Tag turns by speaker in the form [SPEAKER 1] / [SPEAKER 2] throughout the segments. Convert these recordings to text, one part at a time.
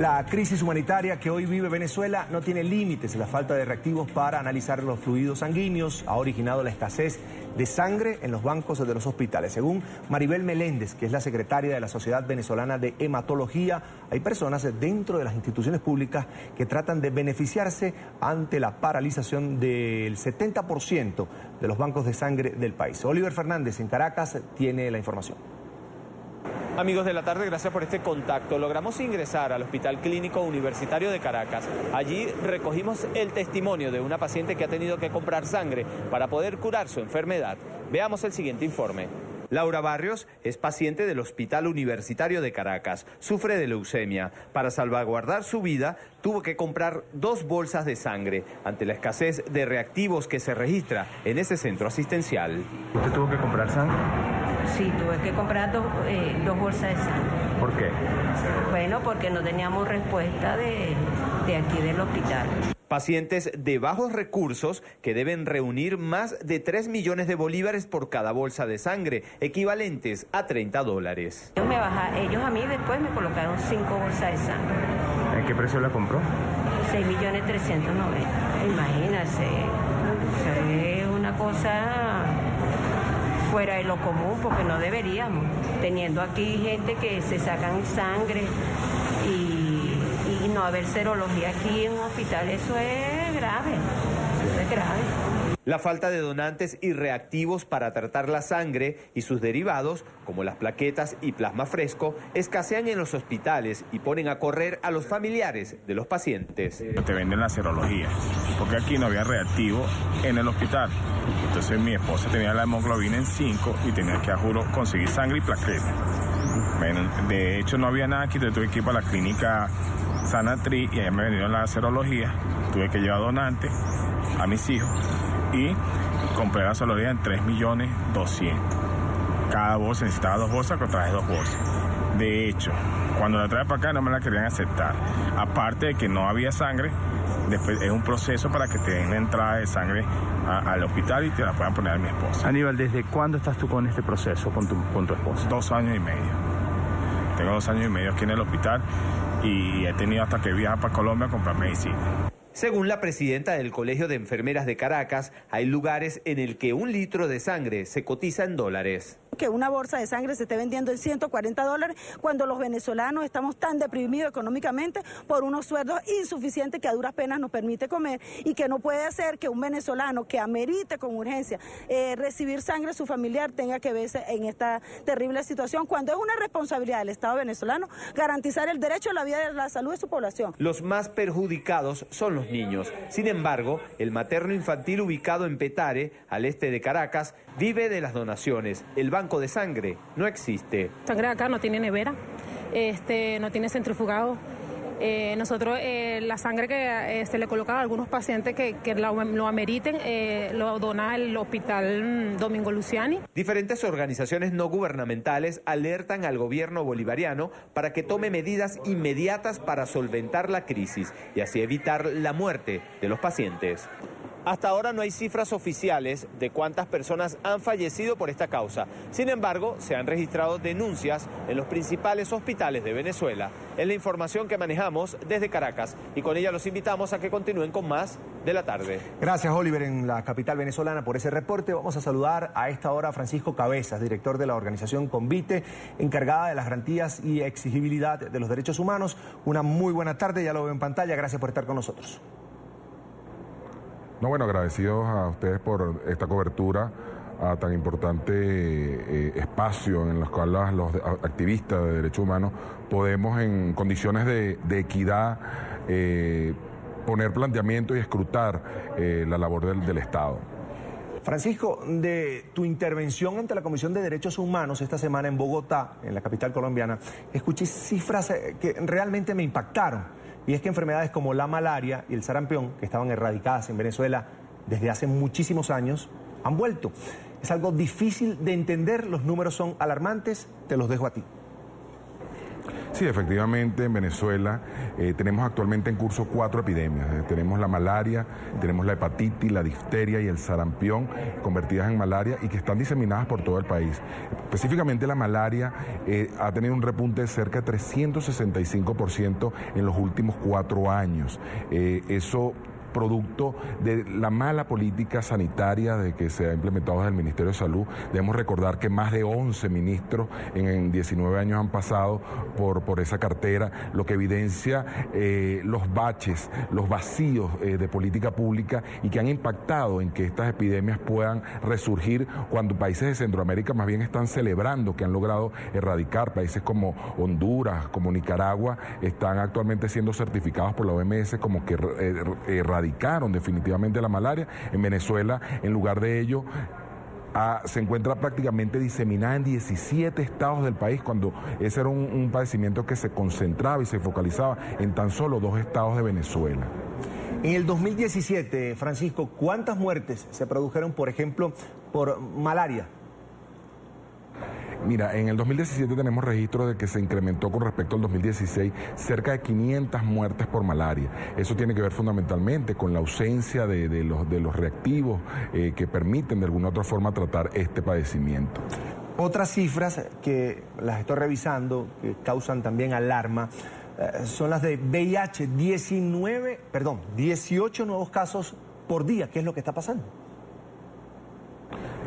[SPEAKER 1] La crisis humanitaria que hoy vive Venezuela no tiene límites. La falta de reactivos para analizar los fluidos sanguíneos ha originado la escasez de sangre en los bancos de los hospitales. Según Maribel Meléndez, que es la secretaria de la Sociedad Venezolana de Hematología, hay personas dentro de las instituciones públicas que tratan de beneficiarse ante la paralización del 70% de los bancos de sangre del país. Oliver Fernández en Caracas tiene la información.
[SPEAKER 2] Amigos de la tarde, gracias por este contacto. Logramos ingresar al Hospital Clínico Universitario de Caracas. Allí recogimos el testimonio de una paciente que ha tenido que comprar sangre para poder curar su enfermedad. Veamos el siguiente informe. Laura Barrios es paciente del Hospital Universitario de Caracas. Sufre de leucemia. Para salvaguardar su vida, tuvo que comprar 2 bolsas de sangre ante la escasez de reactivos que se registra en ese centro asistencial.
[SPEAKER 3] ¿Usted tuvo que comprar sangre?
[SPEAKER 4] Sí, tuve que comprar dos bolsas de sangre.
[SPEAKER 3] ¿Por qué?
[SPEAKER 4] Bueno, porque no teníamos respuesta de aquí del hospital.
[SPEAKER 2] Pacientes de bajos recursos que deben reunir más de 3 millones de bolívares por cada bolsa de sangre, equivalentes a $30.
[SPEAKER 4] Ellos a mí después me colocaron 5 bolsas de sangre.
[SPEAKER 3] ¿En qué precio la compró?
[SPEAKER 4] 6.390.000. Imagínate, es una cosa fuera de lo común, porque no deberíamos, teniendo aquí gente que se sacan sangre y no haber serología aquí en un hospital. Eso es grave, eso es grave.
[SPEAKER 2] La falta de donantes y reactivos para tratar la sangre y sus derivados, como las plaquetas y plasma fresco, escasean en los hospitales y ponen a correr a los familiares de los pacientes.
[SPEAKER 5] Te venden la serología, porque aquí no había reactivo en el hospital. Entonces mi esposa tenía la hemoglobina en 5 y tenía que, a juro, conseguir sangre y plaquetas. Bueno, de hecho no había nada aquí, entonces tuve que ir para la clínica Sanatri y allá me vendieron la serología. Tuve que llevar donantes a mis hijos y compré la serología en 3.200.000. Cada bolsa necesitaba 2 bolsas, que traje 2 bolsas. De hecho, cuando la traje para acá no me la querían aceptar. Aparte de que no había sangre, después es un proceso para que te den la entrada de sangre al hospital y te la puedan poner a mi esposa.
[SPEAKER 3] Aníbal, ¿desde cuándo estás tú con este proceso con tu esposa?
[SPEAKER 5] 2 años y medio. Tengo 2 años y medio aquí en el hospital y he tenido hasta que viajar para Colombia a comprar medicina.
[SPEAKER 2] Según la presidenta del Colegio de Enfermeras de Caracas, hay lugares en el que 1 litro de sangre se cotiza en dólares.
[SPEAKER 6] Que una bolsa de sangre se esté vendiendo en $140 cuando los venezolanos estamos tan deprimidos económicamente por unos sueldos insuficientes que a duras penas nos permite comer, y que no puede ser que un venezolano que amerite con urgencia recibir sangre de su familiar tenga que verse en esta terrible situación, cuando es una responsabilidad del Estado venezolano garantizar el derecho a la vida y a la salud de su población.
[SPEAKER 2] Los más perjudicados son los niños. Sin embargo, el materno infantil ubicado en Petare, al este de Caracas, vive de las donaciones. El banco de sangre no existe.
[SPEAKER 7] Sangre acá no tiene nevera, no tiene centrifugado. Nosotros la sangre que se le coloca a algunos pacientes que lo ameriten, lo dona el Hospital Domingo Luciani.
[SPEAKER 2] Diferentes organizaciones no gubernamentales alertan al gobierno bolivariano para que tome medidas inmediatas para solventar la crisis y así evitar la muerte de los pacientes. Hasta ahora no hay cifras oficiales de cuántas personas han fallecido por esta causa. Sin embargo, se han registrado denuncias en los principales hospitales de Venezuela. Es la información que manejamos desde Caracas y con ella los invitamos a que continúen con más de la tarde.
[SPEAKER 1] Gracias, Oliver, en la capital venezolana por ese reporte. Vamos a saludar a esta hora a Francisco Cabezas, director de la organización Convite, encargada de las garantías y exigibilidad de los derechos humanos. Una muy buena tarde, ya lo veo en pantalla. Gracias por estar con nosotros.
[SPEAKER 8] No, bueno, agradecidos a ustedes por esta cobertura a tan importante espacio en los cuales los activistas de derechos humanos podemos, en condiciones de equidad, poner planteamientos y escrutar la labor del Estado.
[SPEAKER 1] Francisco, de tu intervención ante la Comisión de Derechos Humanos esta semana en Bogotá, en la capital colombiana, escuché cifras que realmente me impactaron. Y es que enfermedades como la malaria y el sarampión, que estaban erradicadas en Venezuela desde hace muchísimos años, han vuelto. Es algo difícil de entender, los números son alarmantes, te los dejo a ti.
[SPEAKER 8] Sí, efectivamente en Venezuela tenemos actualmente en curso 4 epidemias. Tenemos la malaria, tenemos la hepatitis, la difteria y el sarampión convertidas en malaria y que están diseminadas por todo el país. Específicamente la malaria ha tenido un repunte de cerca de 365% en los últimos 4 años. Eso producto de la mala política sanitaria de que se ha implementado desde el Ministerio de Salud. Debemos recordar que más de 11 ministros en 19 años han pasado por esa cartera, lo que evidencia los baches, los vacíos de política pública y que han impactado en que estas epidemias puedan resurgir cuando países de Centroamérica más bien están celebrando que han logrado erradicar. Países como Honduras, como Nicaragua, están actualmente siendo certificados por la OMS como que erradicaron definitivamente la malaria. En Venezuela, en lugar de ello, se encuentra prácticamente diseminada en 17 estados del país, cuando ese era un padecimiento que se concentraba y se focalizaba en tan solo 2 estados de Venezuela.
[SPEAKER 1] En el 2017, Francisco, ¿cuántas muertes se produjeron, por ejemplo, por malaria?
[SPEAKER 8] Mira, en el 2017 tenemos registro de que se incrementó con respecto al 2016 cerca de 500 muertes por malaria. Eso tiene que ver fundamentalmente con la ausencia de los reactivos que permiten de alguna u otra forma tratar este padecimiento.
[SPEAKER 1] Otras cifras que las estoy revisando, que causan también alarma, son las de VIH, 18 nuevos casos por día. ¿Qué es lo que está pasando?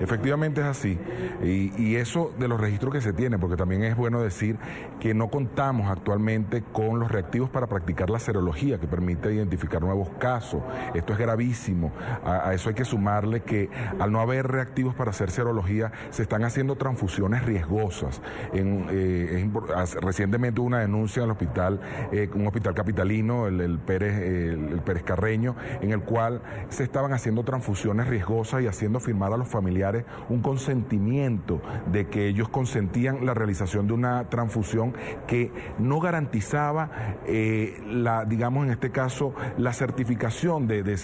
[SPEAKER 8] Efectivamente es así, y eso de los registros que se tienen, porque también es bueno decir que no contamos actualmente con los reactivos para practicar la serología que permite identificar nuevos casos. Esto es gravísimo. A eso hay que sumarle que al no haber reactivos para hacer serología se están haciendo transfusiones riesgosas. Recientemente hubo una denuncia en el hospital, un hospital capitalino, el Pérez Carreño, en el cual se estaban haciendo transfusiones riesgosas y haciendo firmar a los familiares un consentimiento de que ellos consentían la realización de una transfusión que no garantizaba digamos en este caso, la certificación de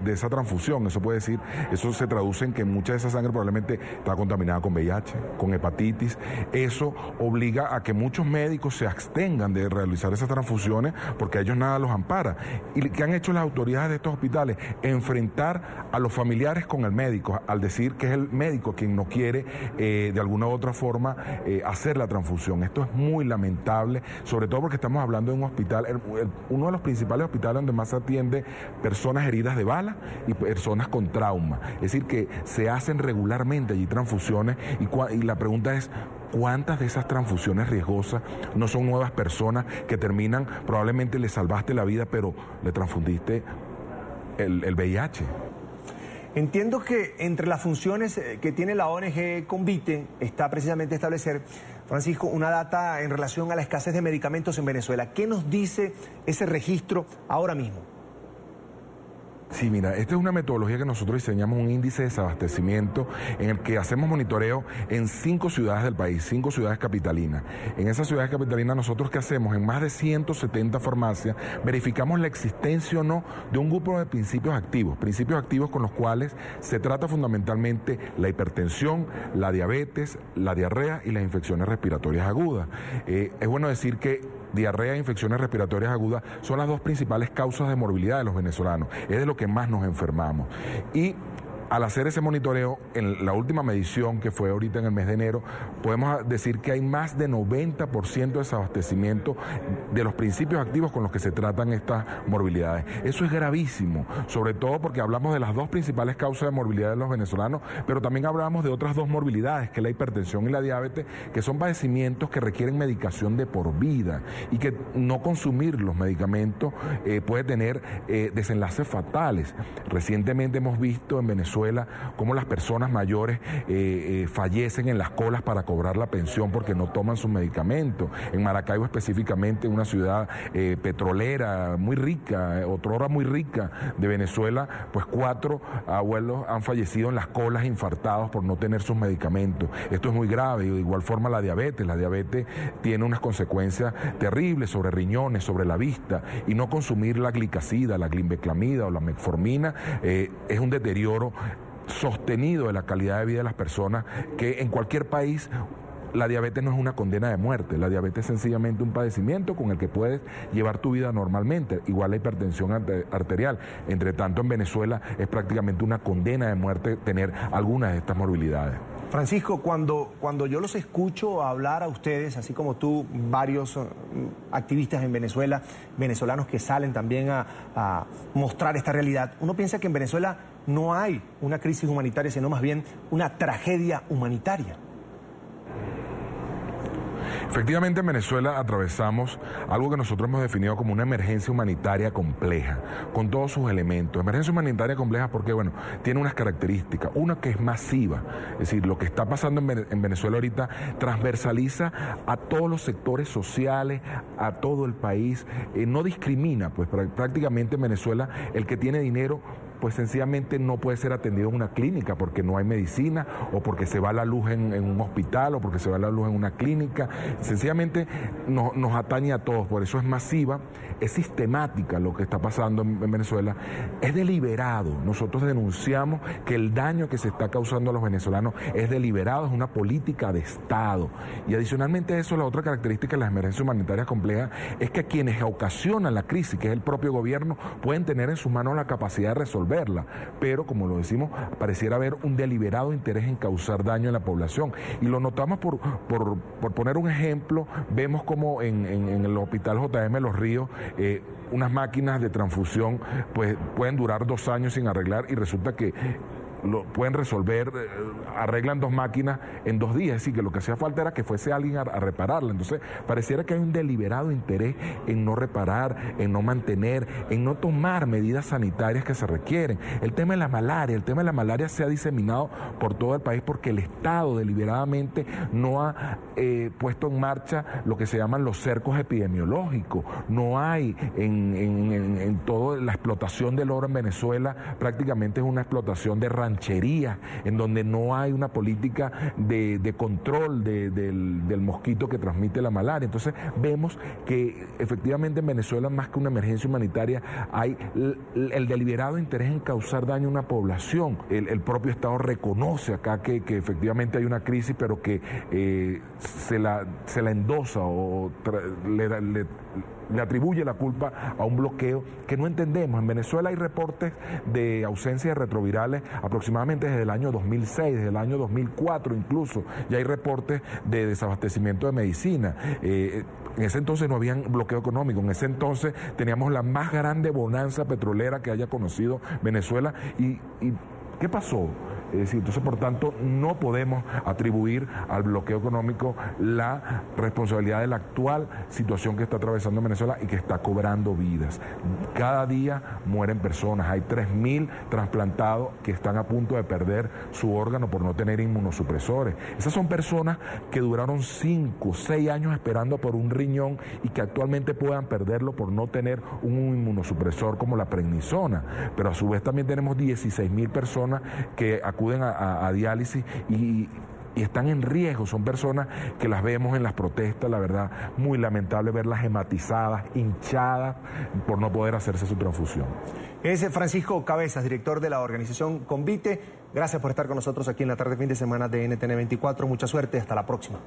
[SPEAKER 8] esa transfusión. Eso puede decir, eso se traduce en que mucha de esa sangre probablemente está contaminada con VIH, con hepatitis. Eso obliga a que muchos médicos se abstengan de realizar esas transfusiones porque a ellos nada los ampara. ¿Y qué han hecho las autoridades de estos hospitales? Enfrentar a los familiares con el médico, al decir que es el médico quien no quiere de alguna u otra forma hacer la transfusión. Esto es muy lamentable, sobre todo porque estamos hablando de un hospital, uno de los principales hospitales donde más se atiende personas heridas de bala y personas con trauma. Es decir, que se hacen regularmente allí transfusiones y la pregunta es, ¿cuántas de esas transfusiones riesgosas no son nuevas personas que terminan, probablemente le salvaste la vida, pero le transfundiste el VIH?
[SPEAKER 1] Entiendo que entre las funciones que tiene la ONG Convite está precisamente establecer, Francisco, una data en relación a la escasez de medicamentos en Venezuela. ¿Qué nos dice ese registro ahora mismo?
[SPEAKER 8] Sí, mira, esta es una metodología que nosotros diseñamos, un índice de desabastecimiento en el que hacemos monitoreo en 5 ciudades del país, 5 ciudades capitalinas. En esas ciudades capitalinas, nosotros ¿qué hacemos? En más de 170 farmacias verificamos la existencia o no de un grupo de principios activos con los cuales se trata fundamentalmente la hipertensión, la diabetes, la diarrea y las infecciones respiratorias agudas. Es bueno decir que diarrea e infecciones respiratorias agudas son las 2 principales causas de morbilidad de los venezolanos. Es de lo que más nos enfermamos. Y al hacer ese monitoreo, en la última medición que fue ahorita en el mes de enero, podemos decir que hay más de 90% de desabastecimiento de los principios activos con los que se tratan estas morbilidades. Eso es gravísimo, sobre todo porque hablamos de las 2 principales causas de morbilidad de los venezolanos, pero también hablamos de otras 2 morbilidades, que es la hipertensión y la diabetes, que son padecimientos que requieren medicación de por vida y que no consumir los medicamentos puede tener desenlaces fatales. Recientemente hemos visto en Venezuela cómo las personas mayores fallecen en las colas para cobrar la pensión porque no toman sus medicamentos. En Maracaibo específicamente, una ciudad petrolera muy rica, otrora muy rica de Venezuela, pues 4 abuelos han fallecido en las colas infartados por no tener sus medicamentos. Esto es muy grave. Y de igual forma la diabetes tiene unas consecuencias terribles sobre riñones, sobre la vista, y no consumir la glicacida, la glimbeclamida o la metformina es un deterioro sostenido de la calidad de vida de las personas que en cualquier país la diabetes no es una condena de muerte, la diabetes es sencillamente un padecimiento con el que puedes llevar tu vida normalmente, igual la hipertensión arterial. Entre tanto, en Venezuela es prácticamente una condena de muerte tener algunas de estas morbilidades.
[SPEAKER 1] Francisco, cuando yo los escucho hablar a ustedes, así como tú, varios activistas en Venezuela, venezolanos que salen también a mostrar esta realidad, uno piensa que en Venezuela no hay una crisis humanitaria, sino más bien una tragedia humanitaria.
[SPEAKER 8] Efectivamente, en Venezuela atravesamos algo que nosotros hemos definido como una emergencia humanitaria compleja, con todos sus elementos. Emergencia humanitaria compleja porque, bueno, tiene unas características. Una que es masiva, es decir, lo que está pasando en Venezuela ahorita transversaliza a todos los sectores sociales, a todo el país, no discrimina, pues prácticamente en Venezuela el que tiene dinero pues sencillamente no puede ser atendido en una clínica porque no hay medicina o porque se va la luz en un hospital o porque se va la luz en una clínica. Sencillamente nos atañe a todos, por eso es masiva, es sistemática lo que está pasando en Venezuela, es deliberado. Nosotros denunciamos que el daño que se está causando a los venezolanos es deliberado, es una política de Estado. Y adicionalmente a eso, la otra característica de las emergencias humanitarias complejas es que quienes ocasionan la crisis, que es el propio gobierno, pueden tener en sus manos la capacidad de resolverla, pero como lo decimos, pareciera haber un deliberado interés en causar daño a la población. Y lo notamos por poner un ejemplo, vemos como en el hospital JM Los Ríos, unas máquinas de transfusión pues pueden durar 2 años sin arreglar y resulta que lo pueden resolver, arreglan 2 máquinas en 2 días, es decir, que lo que hacía falta era que fuese alguien a repararla. Entonces, pareciera que hay un deliberado interés en no reparar, en no mantener, en no tomar medidas sanitarias que se requieren. El tema de la malaria se ha diseminado por todo el país porque el Estado deliberadamente no ha puesto en marcha lo que se llaman los cercos epidemiológicos. No hay en toda la explotación del oro en Venezuela, prácticamente es una explotación de rancherías, en donde no hay una política de control del mosquito que transmite la malaria. Entonces vemos que efectivamente en Venezuela, más que una emergencia humanitaria, hay el deliberado interés en causar daño a una población. El propio Estado reconoce acá que efectivamente hay una crisis, pero que se la endosa o le atribuye la culpa a un bloqueo que no entendemos. En Venezuela hay reportes de ausencia de retrovirales aproximadamente desde el año 2006, desde el año 2004 incluso, ya hay reportes de desabastecimiento de medicina. En ese entonces no había bloqueo económico, en ese entonces teníamos la más grande bonanza petrolera que haya conocido Venezuela. ¿Y qué pasó? Es decir, entonces, por tanto, no podemos atribuir al bloqueo económico la responsabilidad de la actual situación que está atravesando Venezuela y que está cobrando vidas. Cada día mueren personas, hay 3.000 trasplantados que están a punto de perder su órgano por no tener inmunosupresores. Esas son personas que duraron 5, 6 años esperando por un riñón y que actualmente puedan perderlo por no tener un inmunosupresor como la prednisona. Pero a su vez también tenemos 16.000 personas que acuden a diálisis y están en riesgo. Son personas que las vemos en las protestas, la verdad, muy lamentable verlas hematizadas, hinchadas, por no poder hacerse su transfusión.
[SPEAKER 1] Es Francisco Cabezas, director de la organización Convite. Gracias por estar con nosotros aquí en la tarde fin de semana de NTN 24. Mucha suerte, hasta la próxima.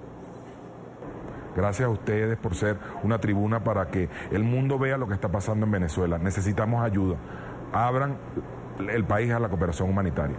[SPEAKER 8] Gracias a ustedes por ser una tribuna para que el mundo vea lo que está pasando en Venezuela. Necesitamos ayuda. Abran el país a la cooperación humanitaria.